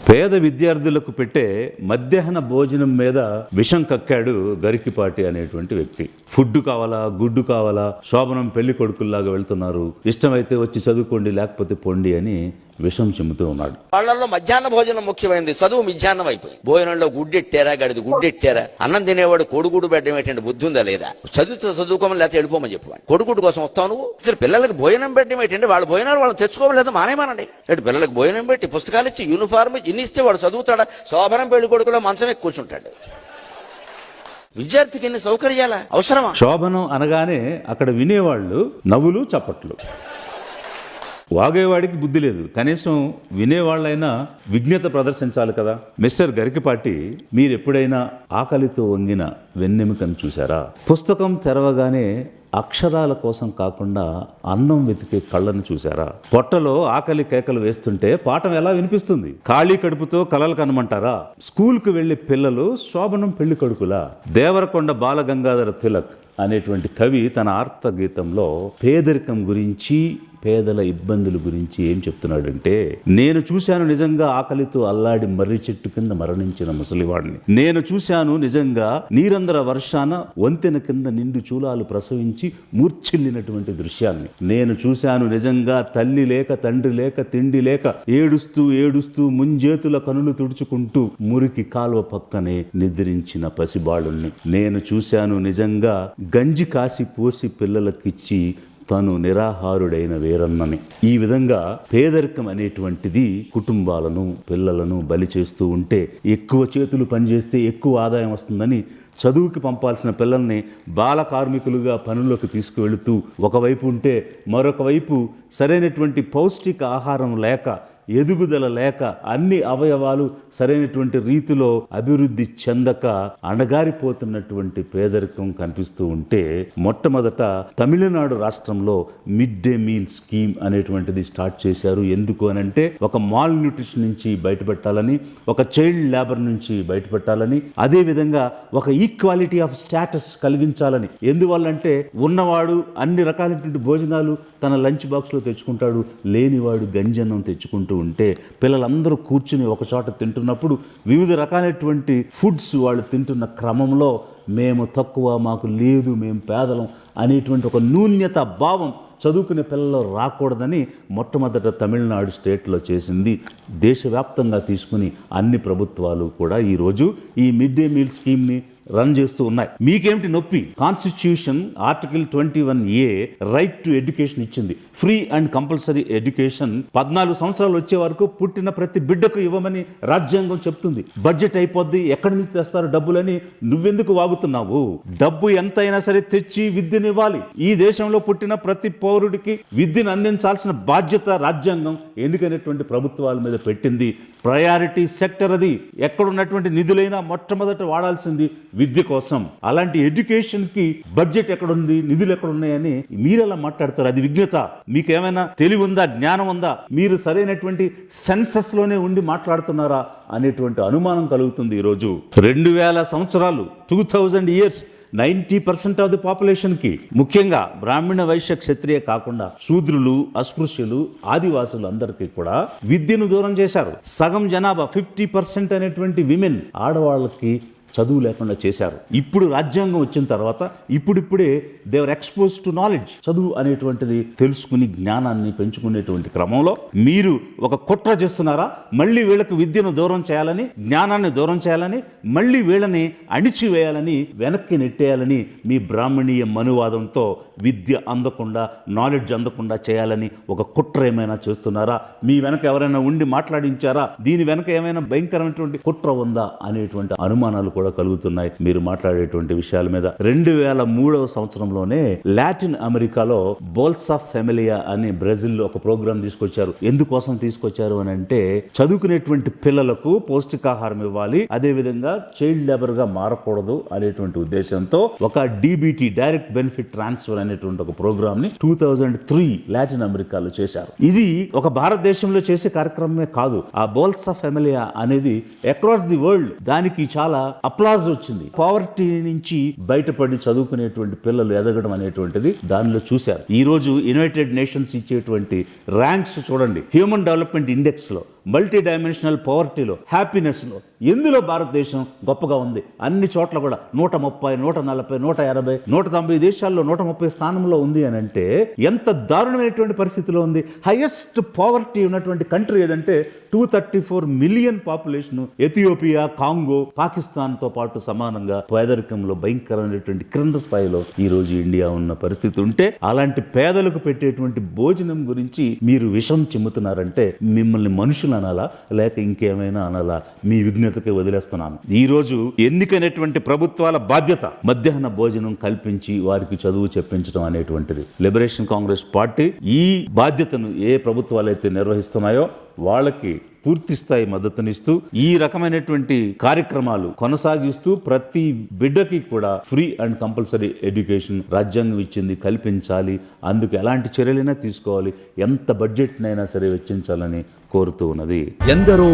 పేద విద్యార్థులకు పెట్టే మధ్యాహ్న భోజనం మీద విషం కక్కాడు గరికిపాటి అనేటువంటి వ్యక్తి. ఫుడ్ కావాలా, గుడ్డు కావాలా, శోభనం పెళ్లి కొడుకుల్లాగా వెళ్తున్నారు, ఇష్టమైతే వచ్చి చదువుకోండి లేకపోతే పొండి అని విషం చెమ్ముతూ ఉన్నాడు. వాళ్ళల్లో మధ్యాహ్న భోజనం ముఖ్యమైనది, చదువు మిధ్యాహ్నం అయిపోయి భోజనంలో గుడ్డెట్టారా, గడిది గుడ్డెట్టారా, అన్నం తినేవాడు కోడిగుడు పెట్టడం ఏంటంటే బుద్ధి ఉందా లేదా, చదువుకోమని లేకపోతే వెళ్ళిపోమని చెప్పాడు. కొడుకుడు కోసం వస్తావు నువ్వు, అసలు పిల్లలకి భోజనం పెట్టడం ఏంటంటే వాళ్ళ భోజనాలు వాళ్ళు తెచ్చుకోమని లేదా మానేమానండి. అంటే పిల్లలకు భోజనం పెట్టి పుస్తకాలు ఇచ్చి యూనిఫార్మ్ ఇన్ని ఇస్తే వాడు చదువుతాడా? శోభనం పెళ్లి కొడుకులో మంచం ఎక్కి కూర్చుంటాడు. విద్యార్థికి ఎన్ని సౌకర్యాల అవసరమా? శోభనం అనగానే అక్కడ వినేవాళ్ళు నవ్వులు చప్పట్లు. వాగేవాడికి బుద్ధి లేదు, కనీసం వినేవాళ్ళైనా విజ్ఞత ప్రదర్శించాలి కదా. మిస్టర్ గరికిపాటి, మీరెప్పుడైనా ఆకలితో వంగిన వెన్నెముకను చూసారా? పుస్తకం తెరవగానే అక్షరాల కోసం కాకుండా అన్నం వెతికే కళ్ళను చూసారా? పొట్టలో ఆకలి కేకలు వేస్తుంటే పాఠం ఎలా వినిపిస్తుంది? ఖాళీ కడుపుతో కలలు కనమంటారా? స్కూల్కు వెళ్లే పిల్లలు శోభనం పెళ్లి కొడుకులా? దేవరకొండ బాలగంగాధర తిలక్ అనేటువంటి కవి తన ఆర్త గీతంలో పేదరికం గురించి, పేదల ఇబ్బందుల గురించి ఏం చెప్తున్నాడంటే, నేను చూశాను నిజంగా ఆకలితో అల్లాడి మర్రి చెట్టు కింద మరణించిన ముసలివాడిని. నేను చూశాను నిజంగా నీరంధ్ర వర్షాన వంతెన కింద నిండు చూలాలు ప్రసవించి మూర్ఛిల్లినటువంటి దృశ్యాన్ని. నేను చూశాను నిజంగా తల్లి లేక, తండ్రి లేక, తిండి లేక ఏడుస్తూ ఏడుస్తూ ముంజేతుల కనులు తుడుచుకుంటూ మురికి కాలువ పక్కనే నిద్రించిన పసిబాళుల్ని. నేను చూశాను నిజంగా గంజి కాసి పోసి పిల్లలకిచ్చి తను నిరాహారుడైన వీరన్నని. ఈ విధంగా పేదరికం అనేటువంటిది కుటుంబాలను, పిల్లలను బలి చేస్తూ ఉంటే, ఎక్కువ చేతులు పనిచేస్తే ఎక్కువ ఆదాయం వస్తుందని చదువుకి పంపాల్సిన పిల్లల్ని బాల కార్మికులుగా పనుల్లోకి తీసుకువెళుతూ ఒకవైపు ఉంటే, మరొక వైపు సరైనటువంటి పౌష్టిక ఆహారం లేక, ఎదుగుదల లేక, అన్ని అవయవాలు సరైనటువంటి రీతిలో అభివృద్ధి చెందక అణగారిపోతున్నటువంటి పేదరికం కనిపిస్తూ ఉంటే, మొట్టమొదట తమిళనాడు రాష్ట్రంలో మిడ్ డే మీల్ స్కీమ్ అనేటువంటిది స్టార్ట్ చేశారు. ఎందుకు అనంటే, ఒక మాల్ న్యూట్రిషన్ నుంచి బయటపెట్టాలని, ఒక చైల్డ్ లేబర్ నుంచి బయటపెట్టాలని, అదేవిధంగా ఒక ఈక్వాలిటీ ఆఫ్ స్టేటస్ కలిగించాలని. ఎందువల్లంటే, ఉన్నవాడు అన్ని రకాలైనటువంటి భోజనాలు తన లంచ్ బాక్స్లో తెచ్చుకుంటాడు, లేనివాడు గంజన్నం తెచ్చుకుంటూ ఉంటే, పిల్లలందరూ కూర్చుని ఒక చోట తింటున్నప్పుడు వివిధ రకాలైనటువంటి ఫుడ్స్ వాళ్ళు తింటున్న క్రమంలో మేము తక్కువ, మాకు లేదు, మేము పేదలం అనేటువంటి ఒక న్యూన్యత భావం చదువుకునే పిల్లల్లో రాకూడదని మొట్టమొదట తమిళనాడు స్టేట్లో చేసింది. దేశవ్యాప్తంగా తీసుకుని అన్ని ప్రభుత్వాలు కూడా ఈరోజు ఈ మిడ్ డే మీల్ స్కీమ్ని రన్ చేస్తూ ఉన్నాయి. మీకేమిటి నొప్పి? Constitution article 21A right to education ఇచ్చింది. ఫ్రీ అండ్ కంపల్సరీ ఎడ్యుకేషన్ 14 సంవత్సరాలు వచ్చే వరకు పుట్టిన ప్రతి బిడ్డకు ఇవ్వమని రాజ్యాంగం చెప్తుంది. బడ్జెట్ అయిపోద్ది, ఎక్కడి నుంచి తెస్తారు డబ్బులని నువ్వెందుకు వాగుతున్నావు? డబ్బు ఎంతైనా సరే తెచ్చి విద్యనివ్వాలి. ఈ దేశంలో పుట్టిన ప్రతి పౌరుడికి విద్యను అందించాల్సిన బాధ్యత రాజ్యాంగం ఎన్నికైనటువంటి ప్రభుత్వాల మీద పెట్టింది. ప్రయారిటీ సెక్టర్ అది. ఎక్కడున్నటువంటి నిధులైనా మొట్టమొదట వాడాల్సింది విద్య కోసం. అలాంటి ఎడ్యుకేషన్కి బడ్జెట్ ఎక్కడుంది, నిధులు ఎక్కడున్నాయని మీరెలా మాట్లాడతారు? అది విజ్ఞత? మీకేమైనా తెలివి ఉందా, జ్ఞానం ఉందా? మీరు సరైనటువంటి సెన్సస్లోనే ఉండి మాట్లాడుతున్నారా అనేటువంటి అనుమానం కలుగుతుంది. ఈరోజు 2000 సంవత్సరాలు, 2000 years, 90% ఆఫ్ ది పాపులేషన్కి, ముఖ్యంగా బ్రాహ్మణ, వైశ్య, క్షత్రియ కాకుండా శూద్రులు, అస్పృశ్యులు, ఆదివాసులు అందరికీ కూడా విద్యను దూరం చేశారు. సగం జనాభా 50% అనేటువంటి విమెన్, ఆడవాళ్ళకి చదువు లేకుండా చేశారు. ఇప్పుడు రాజ్యాంగం వచ్చిన తర్వాత ఇప్పుడిప్పుడే దేవర్ ఎక్స్పోజ్ టు నాలెడ్జ్. చదువు అనేటువంటిది తెలుసుకుని జ్ఞానాన్ని పెంచుకునేటువంటి క్రమంలో మీరు ఒక కుట్ర చేస్తున్నారా? మళ్ళీ వీళ్ళకి విద్యను దూరం చేయాలని, జ్ఞానాన్ని దూరం చేయాలని, మళ్ళీ వీళ్ళని అణిచివేయాలని, వెనక్కి నెట్టేయాలని మీ బ్రాహ్మణీయ మనువాదంతో విద్య అందకుండా, నాలెడ్జ్ అందకుండా చేయాలని ఒక కుట్ర ఏమైనా చేస్తున్నారా? మీ వెనక ఎవరైనా ఉండి మాట్లాడించారా? దీని వెనక ఏమైనా భయంకరమైనటువంటి కుట్ర ఉందా అనేటువంటి అనుమానాలు కూడా కలుగుతున్నాయి మీరు మాట్లాడేటువంటి విషయాల మీద. 2003వ సంవత్సరంలోనే లాటిన్ అమెరికాలో బోల్సా ఫెమిలియా అని బ్రెజిల్లో ఒక ప్రోగ్రాం తీసుకొచ్చారు. ఎందుకోసం తీసుకొచ్చారు అని అంటే, చదువుకునేటువంటి పిల్లలకు పౌష్టికాహారం ఇవ్వాలి, అదేవిధంగా చైల్డ్ లేబర్ గా మారకూడదు అనేటువంటి ఉద్దేశంతో ఒక DBT, డైరెక్ట్ బెనిఫిట్ ట్రాన్స్ఫర్ అనేటువంటి ఒక ప్రోగ్రామ్ ని 2003 లాటిన్ అమెరికాలో చేశారు. ఇది ఒక భారతదేశంలో చేసే కార్యక్రమమే కాదు. ఆ బోల్సా ఫెమిలియా అనేది అక్రాస్ ది వరల్డ్ దానికి చాలా అప్లాజ్ వచ్చింది. పావర్టీ నుంచి బయటపడి చదువుకునేటువంటి పిల్లలు ఎదగడం అనేటువంటిది దానిలో చూశారు. ఈ రోజు యునైటెడ్ నేషన్స్ ఇచ్చేటువంటి ర్యాంక్స్ చూడండి. హ్యూమన్ డెవలప్మెంట్ ఇండెక్స్ లో మల్టీ డైమెన్షనల్ పవర్టీలో, హ్యాపీనెస్లో ఎందులో భారతదేశం గొప్పగా ఉంది? అన్ని చోట్ల కూడా 130, 140, 150, 190 దేశాల్లో 130 స్థానంలో ఉంది అని అంటే ఎంత దారుణమైనటువంటి పరిస్థితిలో ఉంది. హైయెస్ట్ పవర్టీ ఉన్నటువంటి కంట్రీ ఏదంటే 234 మిలియన్ పాపులేషన్. ఎథియోపియా, కాంగో, పాకిస్తాన్తో పాటు సమానంగా పేదరికంలో భయంకరమైనటువంటి క్రింద స్థాయిలో ఈ రోజు ఇండియా ఉన్న పరిస్థితి ఉంటే, అలాంటి పేదలకు పెట్టేటువంటి భోజనం గురించి మీరు విషం చిమ్ముతున్నారంటే మిమ్మల్ని మనుషులు అనాలా లేక ఇంకేమైనా అనాలా? మీ విఘ్నతకి వదిలేస్తున్నాను. ఈ రోజు ఎన్నికైనటువంటి ప్రభుత్వాల బాధ్యత మధ్యాహ్న భోజనం కల్పించి వారికి చదువు చెప్పించడం అనేటువంటిది. లిబరేషన్ కాంగ్రెస్ పార్టీ ఈ బాధ్యతను ఏ ప్రభుత్వాలైతే నిర్వహిస్తున్నాయో వాళ్ళకి పూర్తి స్థాయి మద్దతునిస్తూ ఈ రకమైనటువంటి కార్యక్రమాలు కొనసాగిస్తూ ప్రతి బిడ్డకి కూడా ఫ్రీ అండ్ కంపల్సరీ ఎడ్యుకేషన్ రాజ్యాంగం ఇచ్చింది, కల్పించాలి. అందుకు ఎలాంటి చర్యలైనా తీసుకోవాలి, ఎంత బడ్జెట్నైనా సరే వెచ్చించాలని కోరుతూ ఉన్నది. ఎందరో